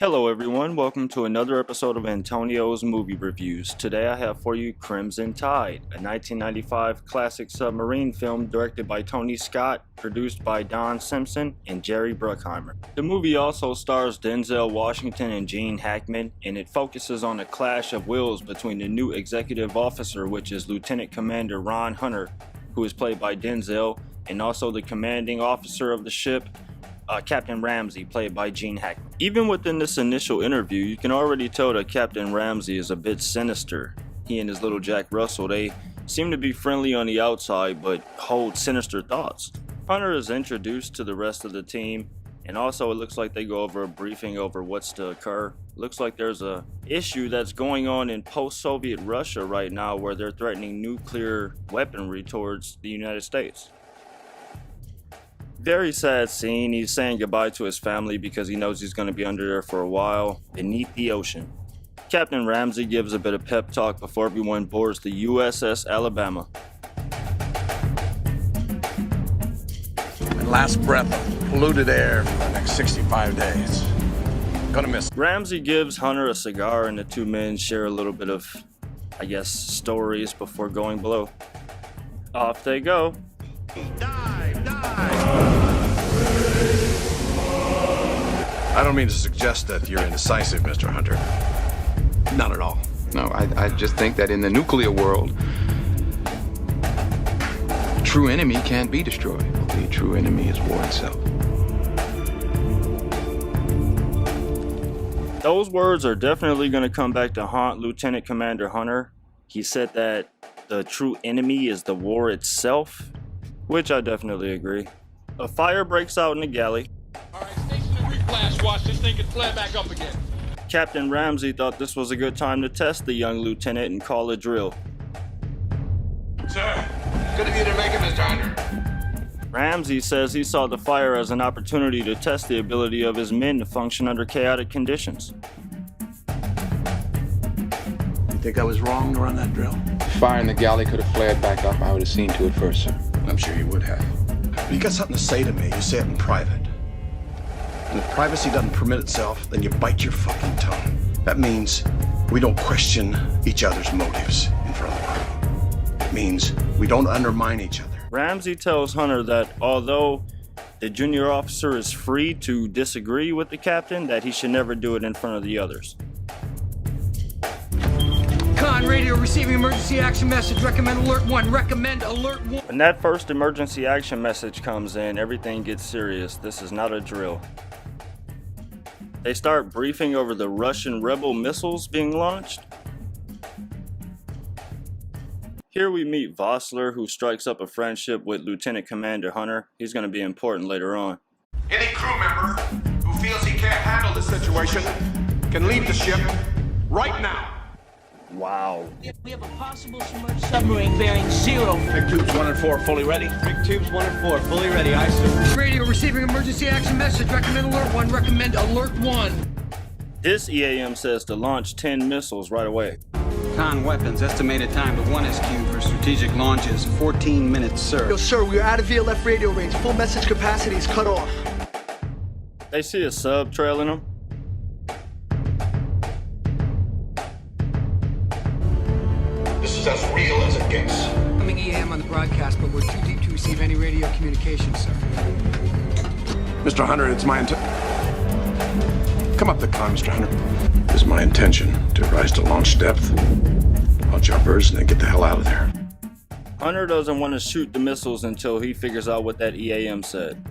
Hello everyone, welcome to another episode of Antonio's Movie Reviews. Today I have for you Crimson Tide, a 1995 classic submarine film directed by Tony Scott, produced by Don Simpson and Jerry Bruckheimer. The movie also stars Denzel Washington and Gene Hackman, and it focuses on a clash of wills between the new executive officer, which is Lieutenant Commander Ron Hunter, who is played by Denzel, and also the commanding officer of the ship, Captain Ramsey, played by Gene Hackman. Even within this initial interview, you can already tell that Captain Ramsey is a bit sinister. He and his little Jack Russell, they seem to be friendly on the outside, but hold sinister thoughts. Hunter is introduced to the rest of the team, and also it looks like they go over a briefing over what's to occur. Looks like there's a issue that's going on in post-Soviet Russia right now where they're threatening nuclear weaponry towards the United States. Very sad scene. He's saying goodbye to his family because he knows he's going to be under there for a while, beneath the ocean. Captain Ramsey gives a bit of pep talk before everyone boards the USS Alabama. My last breath of polluted air for the next 65 days. Gonna miss it. Ramsey gives Hunter a cigar and the two men share a little bit of, stories before going below. Off they go. Dive! I don't mean to suggest that you're indecisive, Mr. Hunter. Not at all. No, I just think that in the nuclear world, the true enemy can't be destroyed. The true enemy is war itself. Those words are definitely going to come back to haunt Lieutenant Commander Hunter. He said that the true enemy is the war itself, which I definitely agree. A fire breaks out in the galley. All right, station and reflash watch. This thing can flare back up again. Captain Ramsey thought this was a good time to test the young lieutenant and call a drill. Sir, good of you to make it, Mr. Hunter. Ramsey says he saw the fire as an opportunity to test the ability of his men to function under chaotic conditions. You think I was wrong to run that drill? Fire in the galley could have flared back up. I would have seen to it first, sir. I'm sure you would have. If you got something to say to me, you say it in private. And if privacy doesn't permit itself, then you bite your fucking tongue. That means we don't question each other's motives in front of the crew. It means we don't undermine each other. Ramsey tells Hunter that although the junior officer is free to disagree with the captain, that he should never do it in front of the others. Con radio receiving emergency action message. Recommend alert 1. Recommend alert 1. When that first emergency action message comes in, everything gets serious. This is not a drill. They start briefing over the Russian rebel missiles being launched. Here we meet Vossler, who strikes up a friendship with Lieutenant Commander Hunter. He's going to be important later on. Any crew member who feels he can't handle the situation can leave the ship right now. Wow. We have a possible submerged submarine bearing 0. Big tubes 1 and 4 fully ready. Big tubes 1 and 4 fully ready. Aye, sir. Radio receiving emergency action message. Recommend alert 1. Recommend alert 1. This EAM says to launch 10 missiles right away. Con weapons, estimated time to 1 SQ for strategic launches, 14 minutes, sir. Yo, sir, we're out of VLF radio range. Full message capacity is cut off. They see a sub trailing them. This is as real as it gets. Coming EAM on the broadcast, but we're too deep to receive any radio communication, sir. Mr. Hunter, it's my intention. Come up the con, Mr. Hunter. It's my intention to rise to launch depth, launch uppers, and then get the hell out of there. Hunter doesn't want to shoot the missiles until he figures out what that EAM said.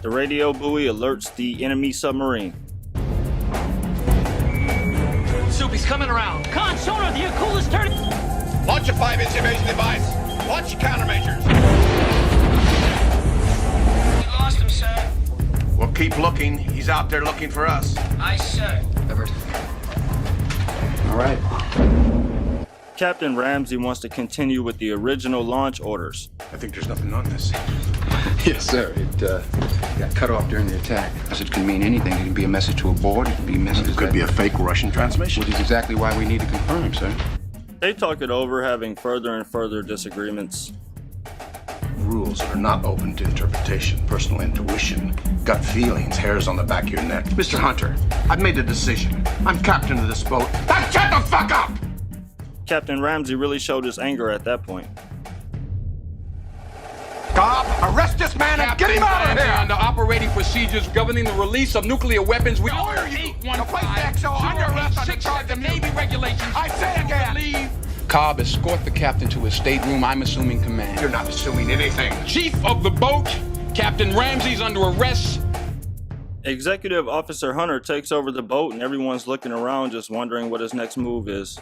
The radio buoy alerts the enemy submarine. Soupy's coming around. Con sonar, the coolest turn. Launch a 5-inch evasion device. Launch your countermeasures. We lost him, sir. We'll keep looking. He's out there looking for us. Aye, sir. Covered. All right. Captain Ramsey wants to continue with the original launch orders. I think there's nothing on this. Yes, sir. It got cut off during the attack. Message can mean anything. It can be a message to a board. It can be a message. It could be a fake Russian transmission. Which is exactly why we need to confirm, sir. They talk it over, having further and further disagreements. rules that are not open to interpretation, personal intuition, gut feelings, hairs on the back of your neck. Mr. Hunter, I've made a decision. I'm captain of this boat. Now shut the fuck up! Captain Ramsey really showed his anger at that point. Cobb, arrest this man and get him out of here! Under operating procedures governing the release of nuclear weapons, we order you to place the XO under arrest on the charge of Navy regulations. I say again! Cobb, escort the captain to his stateroom. I'm assuming command. You're not assuming anything. Chief of the boat, Captain Ramsey's under arrest. Executive Officer Hunter takes over the boat and everyone's looking around just wondering what his next move is.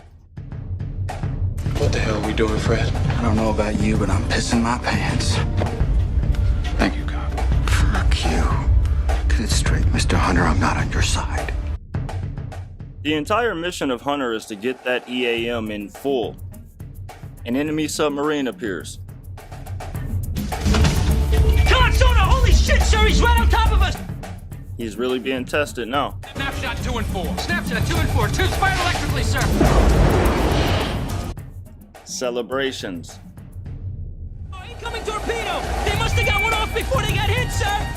What the hell are we doing, Fred? I don't know about you, but I'm pissing my pants. Thank you, Cobb. Fuck you. Get it straight, Mr. Hunter. I'm not on your side. The entire mission of Hunter is to get that EAM in full. An enemy submarine appears. Come on, Soda! Holy shit, sir! He's right on top of us! He's really being tested now. Snapshot 2 and 4. Snapshot 2 and 4. 2 fired electrically, sir! Celebrations. Oh, incoming torpedo! They must have got one off before they got hit, sir!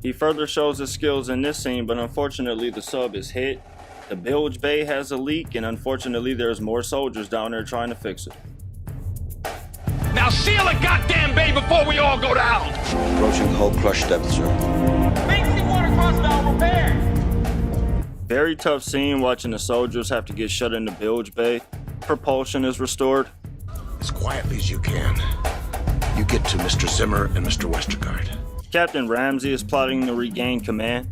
He further shows his skills in this scene, but unfortunately the sub is hit. The bilge bay has a leak, and unfortunately there's more soldiers down there trying to fix it. Now seal the goddamn bay before we all go down! Approaching hull crush depth, sir. Emergency water cross valve repaired! Very tough scene watching the soldiers have to get shut in the bilge bay. Propulsion is restored. As quietly as you can. You get to Mr. Zimmer and Mr. Westergaard. Captain Ramsey is plotting to regain command.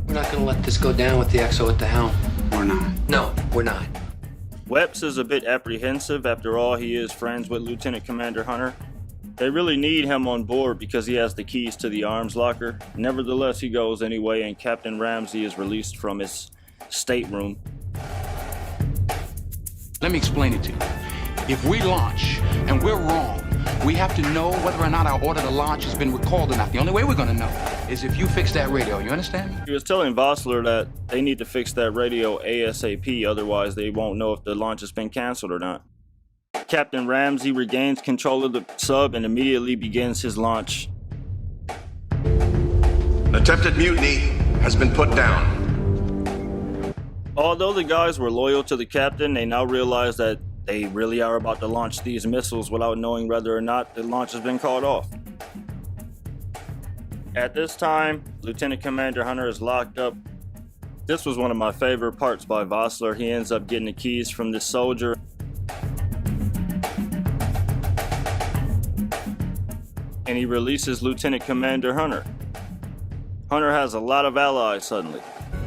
We're not going to let this go down with the XO at the helm. We're not. No, we're not. 𝐻𝒄𝒄 is a bit apprehensive. After all, he is friends with Lieutenant Commander Hunter. They really need him on board because he has the keys to the arms locker. Nevertheless, he goes anyway, and Captain Ramsey is released from his stateroom. Let me explain it to you. If we launch and we're wrong, we have to know whether or not our order to launch has been recalled or not. The only way we're going to know is if you fix that radio. You understand me? He was telling 𝐊𝒉𝒄𝒄 that they need to fix that radio ASAP, otherwise they won't know if the launch has been canceled or not. Captain Ramsey regains control of the sub and immediately begins his launch. An attempted mutiny has been put down. Although the guys were loyal to the captain, they now realize that they really are about to launch these missiles without knowing whether or not the launch has been called off. At this time, Lieutenant Commander Hunter is locked up. This was one of my favorite parts by 𝐊𝒉𝒄𝒄. He ends up getting the keys from this soldier. And he releases Lieutenant Commander Hunter. Hunter has a lot of allies suddenly.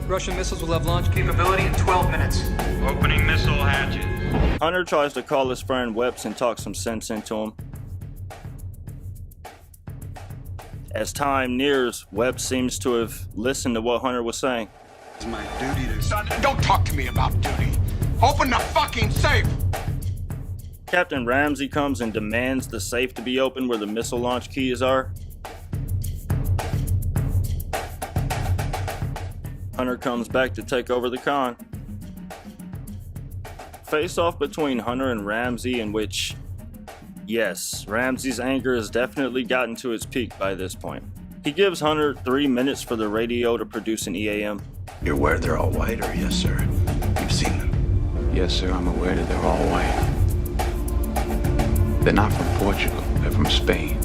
Russian missiles will have launch capability in 12 minutes. Opening missile hatches. Hunter tries to call his friend 𝐻𝒄𝒄 and talk some sense into him. As time nears, 𝐻𝒄𝒄 seems to have listened to what Hunter was saying. It's my duty to... Son, don't talk to me about duty. Open the fucking safe! Captain Ramsey comes and demands the safe to be opened where the missile launch keys are. Hunter comes back to take over the con. Face-off between Hunter and Ramsey, in which, yes, Ramsey's anger has definitely gotten to its peak by this point. He gives Hunter 3 minutes for the radio to produce an EAM. You're aware they're all white, or yes, sir? You've seen them. Yes, sir, I'm aware that they're all white. They're not from Portugal, they're from Spain.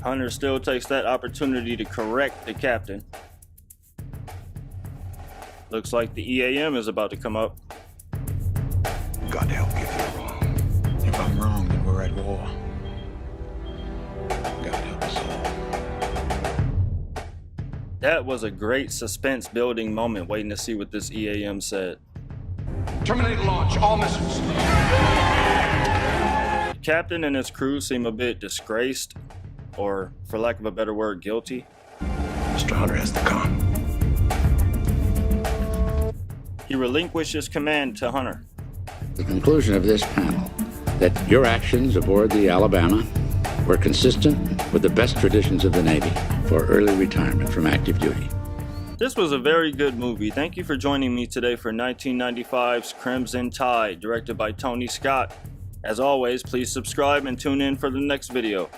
Hunter still takes that opportunity to correct the captain. Looks like the EAM is about to come up. God help you if you're wrong. If I'm wrong, then we're at war. God help us all. That was a great suspense building moment waiting to see what this EAM said. Terminate launch, all missiles. The captain and his crew seem a bit disgraced, or for lack of a better word, guilty. Mr. Hunter has the con. He relinquishes command to Hunter. The conclusion of this panel that your actions aboard the Alabama were consistent with the best traditions of the Navy for early retirement from active duty. This was a very good movie. Thank you for joining me today for 1995's Crimson Tide, directed by Tony Scott. As always, please subscribe and tune in for the next video.